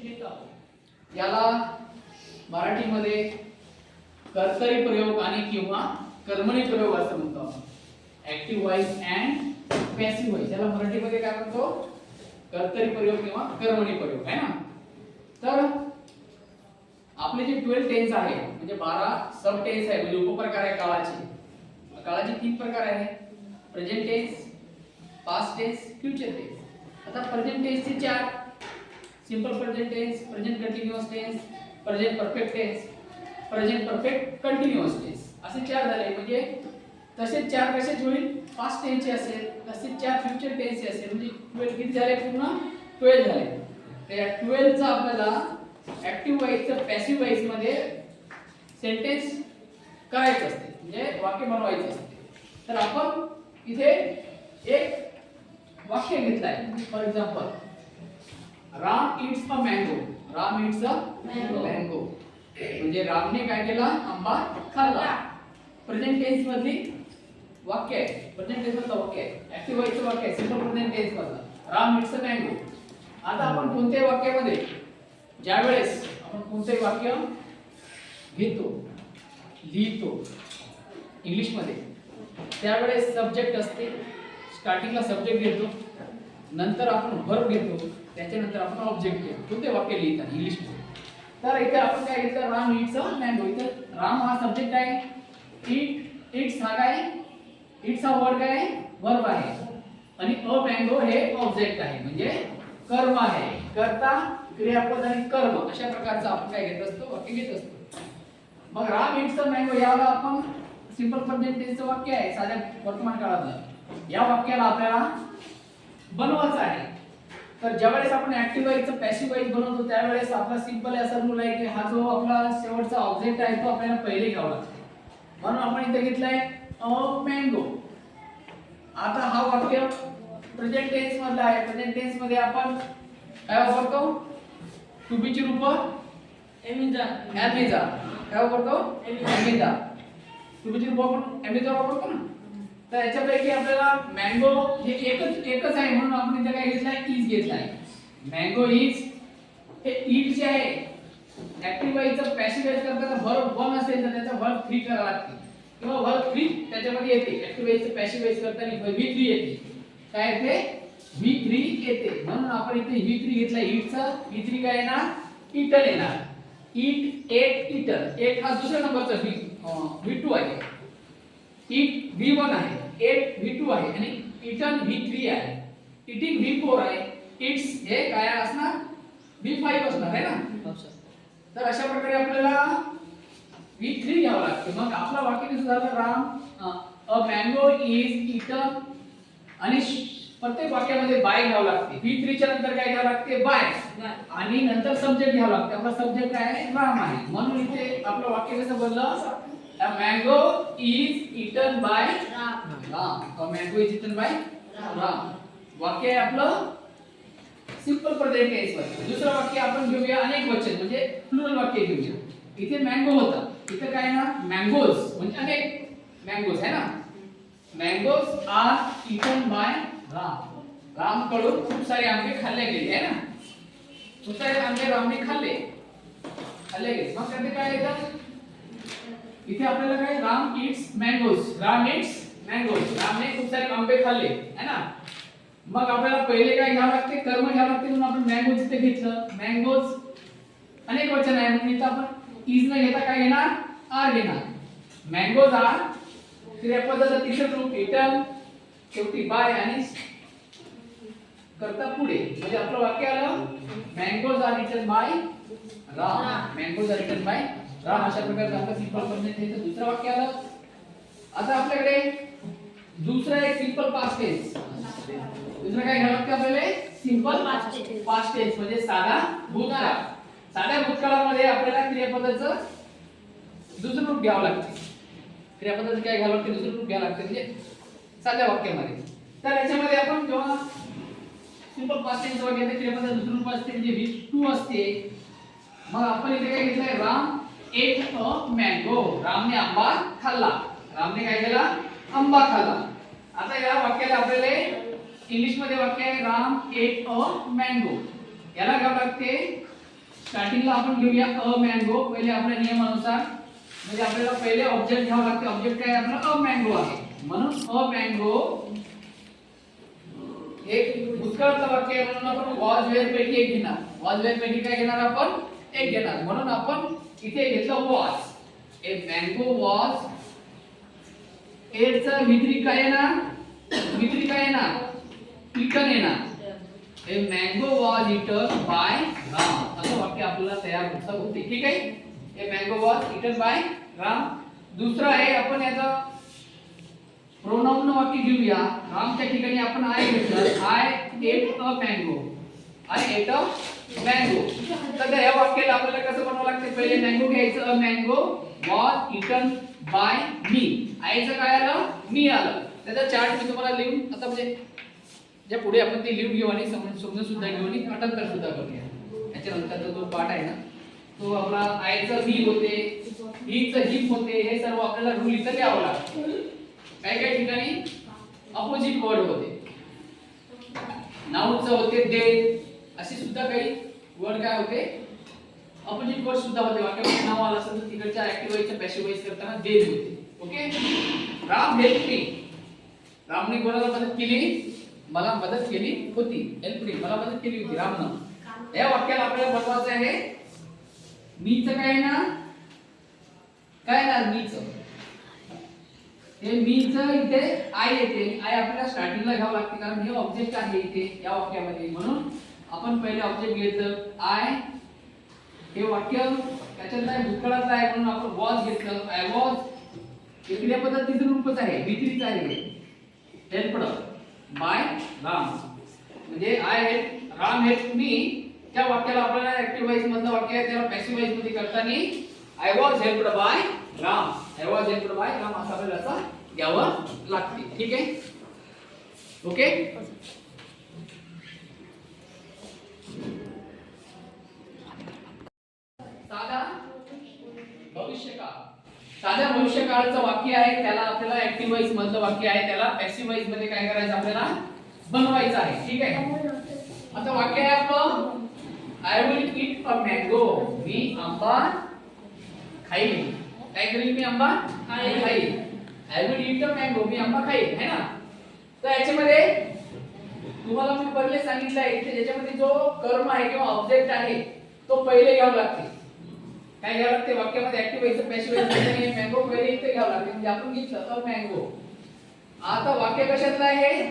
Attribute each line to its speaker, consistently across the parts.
Speaker 1: घेत आहोत याला मराठीमध्ये कर्तरी प्रयोग आणि किंवा कर्मणी प्रयोग असं म्हणतो आपण. Active voice and passive voice याला मराठीमध्ये काय म्हणतो? कर्तरी प्रयोग किंवा कर्मणी प्रयोग आहे ना. तर आपले जे 12 टेन्स आहे म्हणजे 12 सब टेन्स आहे म्हणजे उपप्रकार आहे काळाचे. काळाचे 3 प्रकार आहे, present tense, past tense, future tense. आता प्रेझेंट टेन्सचे 4, simple present tense, present continuous tense, present perfect tense, present perfect continuous tense असे 4 झाले. म्हणजे तसेच 4 कशाचे होईल? पास्ट टेन्सचे असेल, तसेच 4 फ्युचर टेन्सचे असेल. म्हणजे 12 किती झाले? पूर्ण 12 झाले. तर या 12 चा आपल्याला ऍक्टिव्ह व्हॉइसचं पॅसिव्ह व्हॉइस मध्ये सेंटेन्स करायचं असते म्हणजे वाक्य बनवायचं असते. तर आपण इथे एक वाक्य घेतलं आहे. For example, Ram it's a mango. Ram it's a mango म्हणजे रामने काय केला? आंबा खाल्ला. प्रेझेंट टेन्स मधली वाक्य आहे, प्रेझेंट टेन्स मधलं वाक्य आहे, ऍक्टिव्ह व्हॉइसचं वाक्य आहे, सिंपल प्रेझेंट टेन्स मधलं राम इट्स अ मँगो. आता आपण कोणत्याही वाक्यामध्ये ज्यावेळेस आपण कोणतेही वाक्य घेतो, लिहितो इंग्लिश मध्ये, त्यावेळेस सब्जेक्ट असते. स्टार्टिंगला सब्जेक्ट घेतो, नंतर आपण वर्ब घेतो, त्याच्यानंतर आपण ऑब्जेक्ट घेतो कोणते वाक्य लिहितात इंग्लिश मध्ये. तर इथे आपण काय घेतलं? Ram it's a mango. इथे राम हा सब्जेक्ट आहे, इट्स हा काय? इट्स हा वर्ड काय? वर्ब आहे. आणि अ मँगो हे ऑब्जेक्ट आहे म्हणजे कर्म आहे. कर्ता, क्रियापद आणि कर्म अशा प्रकारचं आपण काय घेत असतो? वाक्य घेत असतो. मग राम इट्स अ मँगो याला आपण सिंपल प्रेझेंट टेन्सचं वाक्य आहे साध्या वर्तमान काळातलं. या वाक्याला आपल्याला बनवायचं आहे. तर ज्यावेळेस आपण ऍक्टिव्ह व्हॉइसचं पॅसिव्ह व्हॉइस बनवतो त्यावेळेस आपला सिंपल असा रूल आहे की हा जो आपला शेवटचा ऑब्जेक्ट आहे तो आपल्याला पहिले घ्यावा लागतो. म्हणून आपण इथे घेतलाय अ मँगो. आता हा वाक्य प्रेझेंट टेन्स मधला आहे. प्रेझेंट टेन्स मध्ये आपण काय वापरतो? टू बी ची रूप एमिजा. काय वापरतो? एमिजा. टू बी ची रूप आपण एमिजा वापरतो ना. तर याच्यापैकी आपल्याला मँगो हे एकच आहे म्हणून आपण इथे काय घेतलाय? इज घेतलाय. मँगो इज हे इट जे आहे ऍक्टिव्ह व्हॉइसचं पॅसिव्ह व्हॉइस करताना वर्ब 1 असेल तर त्याचा वर्ब 3 करावा लागते किंवा वर्ब 3 त्याच्यामध्ये येते. ऍक्टिव्ह व्हॉइसचं पॅसिव्ह व्हॉइस करताना V3 येते. काय येते? V3 येते. म्हणून आपण इथे V3 घेतला. इटचा V3 काय येणार? इटल येणार. It, eight, Atal. एट हा दुसऱ्या नंबरचा V2 आहे. इट V1 आहे, एट V2 आहे आणि इटन V3 आहे. इटिंग V4 आहे. इट्स हे काय असणार? V5 असणार आहे ना. तर अशा प्रकारे आपल्याला V3 घ्यावं लागतं. मग आपला वाक्य कसं झालं? Ram a mango is eaten आणि प्रत्येक वाक्यामध्ये बाय घ्यावं लागते. V3 च्या नंतर काय घ्यावं लागते? बाय. आणि नंतर सब्जेक्ट घ्यावं लागते. आपला सब्जेक्ट काय आहे? राम आहे. म्हणून इथे आपलं वाक्य कसं बनलं? A mango is eaten by Ram. A mango is eaten by Ram. वाक्य आहे आपलं सिंपल प्रेझेंट टेन्स मध्ये. दुसरं वाक्य आपण घेऊया अनेक वचन म्हणजे प्लुरल वाक्य घेऊया. इथे मँगो होता, इथे काय ना? मँगोज म्हणजे अनेक मँगोज आहे ना. Mangoes are eaten by Ram. Ram कडून खूप सारे आंबे खाल्ले गेले आहे ना. खूप सारे आंबे रामने खाल्ले गेले. मग त्याचे काय येतं? इथे आपल्याला काय? Ram it's mangoes. Ram it's mangoes. रामने खूप सारे आंबे खाल्ले है ना. मग आपल्याला पहिले काय घ्यावं लागते? कर्म घ्यावं लागते. म्हणून आपण मँगोज इथे घेतलं. मँगोज अनेक वचन आहे म्हणून इथे आपण इज न घेता काय घेणार? आर घेणार. मँगोज आर क्रियापदाचं तिसरं रूप इटन, शेवटी बाय आणि करता पुढे. म्हणजे आपलं वाक्य आलं mangoes are eaten by Ram. Mangoes are eaten by Ram. अशा प्रकारचं आपलं सिंपल प्रेझेंट टेन्सचं दुसरं वाक्य आलं. आता आपल्याकडे दुसरं एक सिंपल पास्ट टेन्स. दुसरं काय घ्यावं लागतं आपल्याला? सिंपल पास्ट टेन्स म्हणजे साधा भूतकाळ. साध्या भूतकाळामध्ये आपल्याला क्रियापदाचं दुसरं रूप घ्यावं लागते. क्रियापदाचं काय घ्यावं लागते? दुसरं रूप घ्यावं लागते म्हणजे साध्या वाक्यामध्ये. तर याच्यामध्ये आपण जेव्हा सिंपल पास्ट टेन्स वाक्यामध्ये क्रियापदाचं दुसरं रूप असते म्हणजे V2 असते. मग आपण इथे काय घेतलंय? Ram at a mango. रामने आंबा खाल्ला. रामने काय केला? आंबा खाल्ला. आता या वाक्याला आपल्याला इंग्लिश मध्ये वाक्य आहे राम एट अ मँगो. याला घ्यावं लागते स्टार्टिंगला आपण घेऊया अ मँगो पहिले आपल्या नियमानुसार, म्हणजे आपल्याला पहिले ऑब्जेक्ट घ्यावा लागते. ऑब्जेक्ट काय आपला अ मँगो आहे, म्हणून अ मँगो एक भूतकाळाचं वाक्य आहे म्हणून आपण वॉज वेअर पैकी एक घेणार. वॉज वेअर पैकी काय घेणार आपण? एक घेणार. म्हणून आपण इथे घेतलं वॉज. ए मँगो वॉज, एचा वित्री काय येणार? वित्री काय येणार? इटन येणार. A mango was eaten by Ram, असं वाक्य आपल्याला तयार होते. ठीक आहे. A mango was eaten by Ram. दुसरं आहे, आपण याचा प्रोनाउन वाक्य घेऊया. रामच्या ठिकाणी आपण आय घेतलं. I at a mango. I at a mango. तर या वाक्याला आपल्याला कसं बनवावं लागते? पहिले मँगो घ्यायचं. A mango was eaten by me. आयचं काय आलं? मी आलं. त्याचा चार्ट मी तुम्हाला लिहून आता म्हणजे ज्या पुढे आपण ते लिहून घेऊ आणि समजून सुद्धा घेऊ आणि पाठांतर सुद्धा करूया. त्याच्यानंतरचा जो पाठ आहे ना तो आपला आयचं मी होते, हीचं हिप होते, हे सर्व आपल्याला रूल इथं लिहावं लागतं. काही काही ठिकाणी अपोजिट वर्ड होते. नाउनचं होते दे, असे सुद्धा काही वर्ड काय होते? अपोजिट वर्ड सुद्धा होते. वाक्यामध्ये नाव आलं असेल तर तिकडच्या ऍक्टिव्ह व्हॉइसचं पॅसिव्ह व्हॉइस करताना दे होते. ओके. Ram help me. रामने कोणाला मदत केली? मला मदत केली होती. हेल्प मी, मला मदत केली होती रामनं. या वाक्याला आपल्याला बनवायचं आहे मीचं काय ना? काय ना मीचं? हे मीचं इथे आय येते. आय आपल्याला स्टार्टिंगला घ्यावं लागते कारण हे ऑब्जेक्ट आहे इथे या वाक्यामध्ये. म्हणून आपण पहिले ऑब्जेक्ट घेतलं आय. हे वाक्य त्याच्यात आहे भूतकाळाचं आहे म्हणून आपण वॉज घेतलं. I was. हे क्रियापद तिसरं रूपच आहे, विक्रीच आहे. हेल्पड बाय राम, म्हणजे I help Ram help me. त्या वाक्याला आपल्याला ऍक्टिव्ह व्हॉइस मधलं वाक्य आहे त्याला पॅसिव्ह व्हॉइस मध्ये करताना I was helped by Ram. I was helped by Ram असं आपल्याला असं घ्यावं लागते. ठीक आहे. ओके. साधा भविष्यकाळ. साध्या भविष्यकाळाचं वाक्य आहे त्याला आपल्याला ऍक्टिव्ह व्हॉइस मधलं वाक्य आहे त्याला पॅसिव्ह व्हॉइस मध्ये काय करायचं आपल्याला? बनवायचं आहे. ठीक आहे. आता वाक्य आहे आपलं I will eat a mango. मी आंबा खाईल. काय करील? मी आंबा खाईल. I will eat a mango. मी आंबा खाईल, है ना? तर याच्यामध्ये तुम्हाला मी पहिले सांगितलं आहे की ज्याच्यामध्ये जो कर्म आहे किंवा ऑब्जेक्ट आहे तो पहिले घ्यावा लागते. काय घ्यावं लागते? वाक्यामध्ये ऍक्टिव्ह व्हायचं पॅसिव्ह व्हायचं मँगो पहिले इथे घ्यावं लागते. म्हणजे आपण घेतलं अ मँगो. आता वाक्य कशातलं आहे?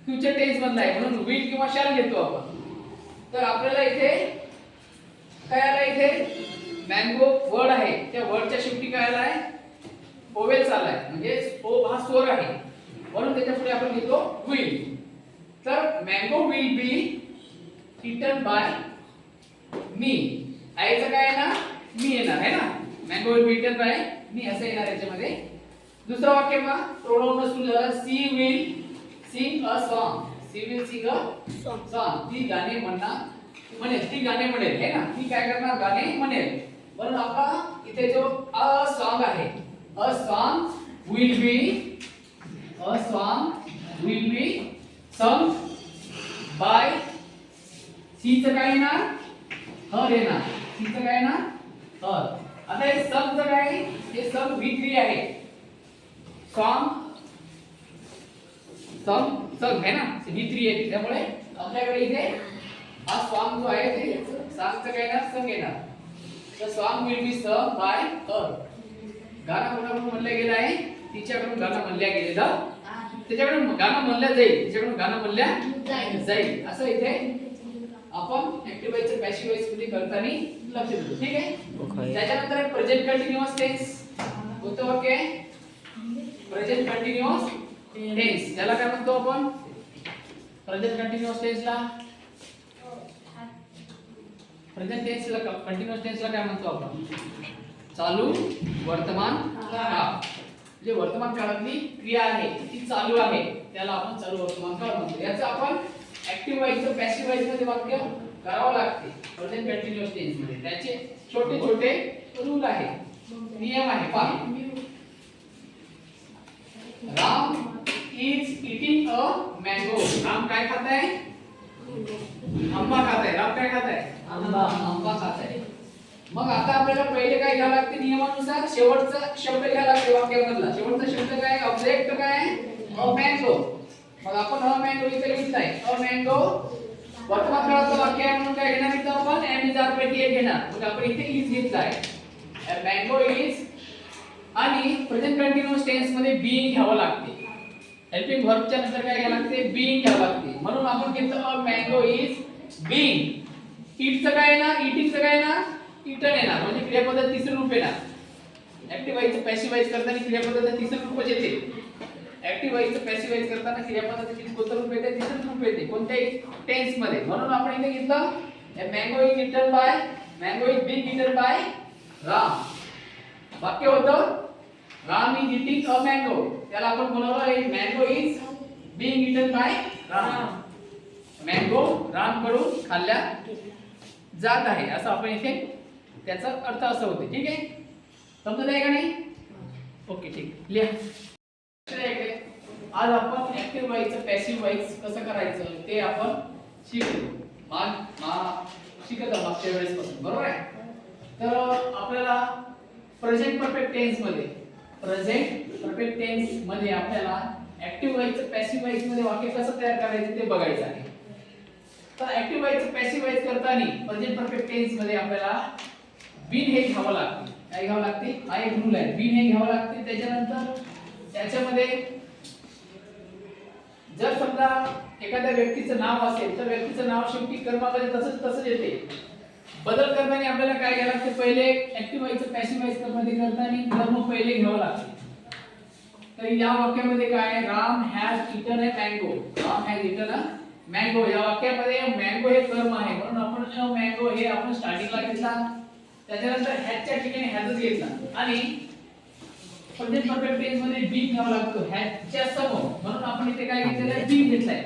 Speaker 1: फ्युचर टेन्स मधलं आहे म्हणून विल किंवा शॅल घेतो आपण. तर आपल्याला इथे काय आलं? इथे मँगो वर्ड आहे त्या वर्डच्या शेवटी काय आलाय? ओवेल्स आलाय. म्हणजे ओ हा स्वर आहे म्हणून त्याच्या पुढे आपण घेतो विल. तर mango will be eaten by me. आयचं काय आहे ना? मी येणार आहे ना. Mango will be eaten by me असं येणार याच्यामध्ये. दुसरं वाक्य पहा. प्रोनाउन सुरू झाला. She will sing a song. She will sing a song. ती गाणे म्हणेल. ती गाणे म्हणेल, है ना? ती काय करणार? गाणे म्हणेल. म्हणून आपला इथे जो अ सॉन्ग आहे, a song will be sung by. सीचं काय येणार? हर येणार. सीचं काय येणार? हर. आता हे समचं काय? हे सम विक्री आहे. सॉन्ग सम है ना? विक्री आहे. त्यामुळे आपल्याकडे इथे हा सॉन्ग जो आहे ते सॉन्गचं काय येणार? संग येणार. तर song will be sung by her. गाणं कोणाकडून म्हणलं गेलं आहे? तिच्याकडून गाणं म्हणल्या गेलेलं. त्याच्याकडून गाणं म्हणलं जाईल. तिच्याकडून गाणं म्हणल्या जाईल. असं इथे आपण ऍक्टिव्ह व्हॉइसचं पॅसिव्ह व्हॉइस मध्ये करताना लक्ष देतो. ठीक आहे. त्याच्यानंतर प्रेझेंट कंटिन्युअस टेन्स होतं वाक्य. प्रेझेंट कंटिन्युअस टेन्स याला काय म्हणतो आपण? प्रेझेंट कंटिन्युअस टेन्सला कंटिन्युअस टेन्सला काय म्हणतो आपण? चालू वर्तमान काळ. जे वर्तमान काळातली क्रिया आहे ती चालू आहे त्याला आपण चालू वर्तमान काळ म्हणतो. याचं आपण ऍक्टिव्ह व्हॉइसचं पॅसिव्ह व्हॉइस मध्ये वाक्य करावं लागते प्रेझेंट कंटिन्युअस टेन्स मध्ये. त्याचे छोटे छोटे रूल आहे, नियम आहे. पहा. Ram is eating a mango. Ram काय खात आहे? आंबा खात आहे. राम काय खात आहे? आंबा खात आहे. मग आता आपल्याला पहिले काय घ्यावं लागते नियमानुसार शेवटचा शब्द घ्यावा लागते वाक्यामधला. शेवटचा शब्द काय ऑब्जेक्ट काय अ मँगो. मग आपण अ मँगो इथे लिहिलाय अ मँगो वर्तमान काळाचं वाक्य आहे म्हणून काय घेणार इथं आपण एम इज आर पैकी एक घेणार. मग आपण इथे इज घेतलाय अ मँगो इज आणि प्रेझेंट कंटिन्यूअस टेन्स मध्ये बीइंग घ्यावं लागते. हेल्पिंग व्हर्बच्या नंतर काय घ्यावं लागते बीइंग घ्यावं लागते. म्हणून आपण घेतलं अ मँगो इज बीइंग. ईटचं काय येणार ईटिंगचं काय येणार इटन येणार म्हणजे क्रियापद तिसरे रूप येणार. ऍक्टिव्ह व्हायचं पॅसिव्हाइज करताना क्रियापद तिसरे रूपच येते. ऍक्टिव्ह व्हायचं पॅसिव्हाइज करताना क्रियापदाचे कोणतं रूप येते तिसरे रूप येते कोणत्याही टेन्स मध्ये. म्हणून आपण इथे घेतलं mango is eaten by mango is being eaten by Ram. वाक्य होतं Ram is eating a mango. त्याला आपण बोलवलं mango is being eaten by Ram. Mango Ram कडून खाल्ल्या जात आहे असं आपण इथे त्याचा अर्थ असं होते. ठीक आहे समजत आहे का नाही. ओके ठीक लिहा. आज आपण ऍक्टिव्ह व्हायचं पॅसिव्ह व्हायचं कसं करायचं ते आपण शिकलो शिकत मागच्या वेळेस पासून बरोबर आहे. तर आपल्याला प्रेझेंट परफेक्ट टेन्स मध्ये आपल्याला ऍक्टिव्ह व्हायचं पॅसिव्ह व्हायचं मध्ये वाक्य कसं तयार करायचं ते बघायचं आहे. तर ऍक्टिव्ह व्हायचं पॅसिव्ह व्हायचं करताना प्रेझेंट परफेक्ट टेन्स मध्ये आपल्याला बीन हे घ्यावं लागते. काय घ्यावं लागते हा एक रूल आहे. बीन हे घ्यावं लागते. त्याच्यानंतर त्याच्यामध्ये जर समजा एखाद्या व्यक्तीचं नाव असेल तर व्यक्तीचं नाव शेवटी कर्मामध्ये तसंच येते. बदल करताना आपल्याला काय घ्यावं लागते पहिले ऍक्टिव्ह व्हायचं पॅसिव्ह व्हायचं मध्ये करताना कर्म पहिले घ्यावं लागते. तर या वाक्यामध्ये काय Ram has eaten a mango. Ram has eaten a mango या वाक्यामध्ये मँगो हे कर्म आहे म्हणून आपण मँगो हे आपण स्टार्टिंगला घेतला. त्याच्यानंतर हॅजच्या ठिकाणी हॅजच घेतला आणि प्रेझेंट परफेक्ट टेन्स मध्ये बी घ्यावा लागतो हॅजच्या समोर. म्हणून आपण इथे काय घेतलेलं आहे बी घेतलाय.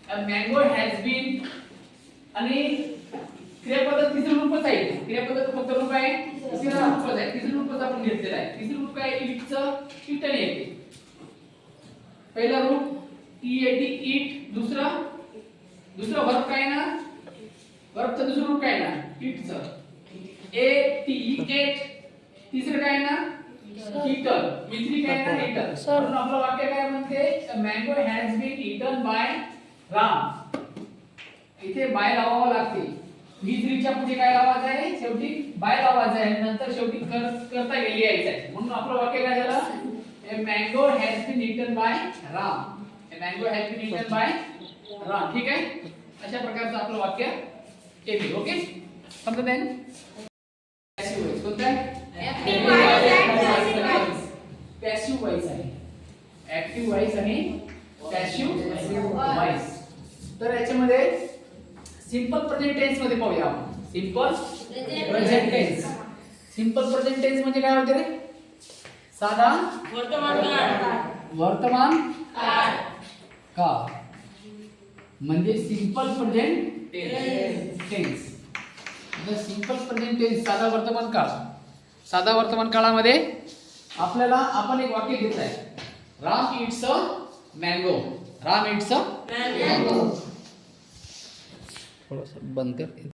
Speaker 1: मँगो हॅज बीन आणि क्रियापद तिसरे रूपच आहे. क्रियापद कोणतं रूप आहे तिसरे रूपच आहे. तिसरे रूपच आपण घेतलेलं आहे. तिसरे रूप काय इटचं इटन येते. पहिला रूप ईएटी इट. दुसरा वर्ब काय ना वर्बचं दुसरं रूप काय ना इटचं ए टी एट. तिसरं काय ना इटन. मित्री काय ना इटन. म्हणून आपलं वाक्य काय म्हणते mango has been eaten by Ram. इथे बाय लावावं लागते. मित्रीच्या पुढे काय लावायचं आहे शेवटी बाय लावायचं आहे नंतर शेवटी करता गेली यायचं आहे. म्हणून आपलं वाक्य काय झालं mango has been eaten by Ram. Mango has been eaten by Ram. ठीक आहे अशा प्रकारचं आपलं वाक्य येते. ओके समजत आहे ना. पॅसिव्ह व्हॉइस कोणता पॅसिव्ह व्हॉइस आहे. ऍक्टिव्ह व्हॉइस आणि पॅसिव्ह व्हॉइस. तर याच्यामध्ये सिंपल प्रेझेंट टेन्स मध्ये पाहूया आपण. Simple present tense. Simple present tense म्हणजे काय होते रे साधा वर्तमान काळ म्हणजे simple present tense. Simple present tense साधा वर्तमान काळ. साधा वर्तमान काळामध्ये आपल्याला आपण एक वाक्य घेतलंय Ram it's a mango. Ram it's a mango. थोड़ा सा बंद कर